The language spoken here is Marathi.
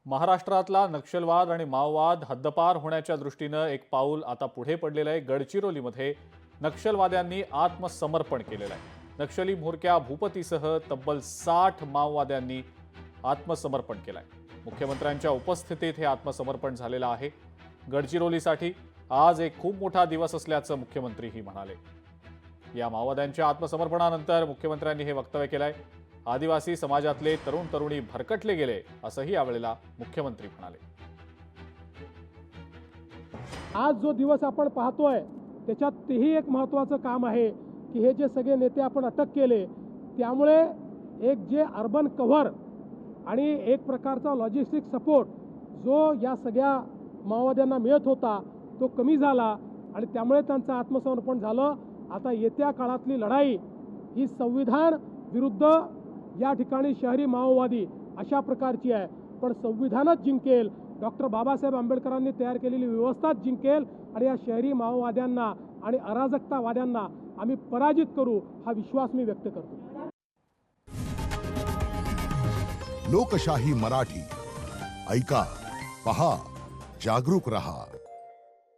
महाराष्ट्रातला नक्षलवाद आणि माओवाद हद्दपार होण्याच्या दृष्टीनं एक पाऊल आता पुढे पडलेलं आहे। गडचिरोलीमध्ये नक्षलवाद्यांनी आत्मसमर्पण केलेलं आहे। नक्षली म्होरक्या भूपतीसह तब्बल 60 माओवाद्यांनी आत्मसमर्पण केलंय। मुख्यमंत्र्यांच्या उपस्थितीत हे आत्मसमर्पण झालेलं आहे। गडचिरोलीसाठी आज एक खूप मोठा दिवस असल्याचं मुख्यमंत्रीही म्हणाले। या माओवाद्यांच्या आत्मसमर्पणानंतर मुख्यमंत्र्यांनी हे वक्तव्य केलंय। आदिवासी समाजातले तरुण तरुणी भरकटले गेले असंही यावेळेला मुख्यमंत्री म्हणाले। आज जो दिवस आपण पाहतोय त्याच्यात तेही एक महत्त्वाचं काम आहे की हे जे सगळे नेते आपण अटक केले त्यामुळे एक जे अर्बन कव्हर आणि एक प्रकारचा लॉजिस्टिक सपोर्ट जो या सगळ्या माओवाद्यांना मिळत होता तो कमी झाला आणि त्यामुळे त्यांचं आत्मसमर्पण झालं। आता येत्या काळातली लढाई ही संविधान विरुद्ध या ठिकाणी शहरी माओवादी अशा प्रकारची आहे, पण संविधानच जिंकेल। डॉक्टर बाबासाहेब आंबेडकरांनी तयार केलेली व्यवस्थाच जिंकेल आणि या शहरी माओवाद्यांना आणि अराजकतावाद्यांना आम्ही पराजित करू हा विश्वास मी व्यक्त करतो। लोकशाही मराठी ऐका, पहा, जागरूक रहा।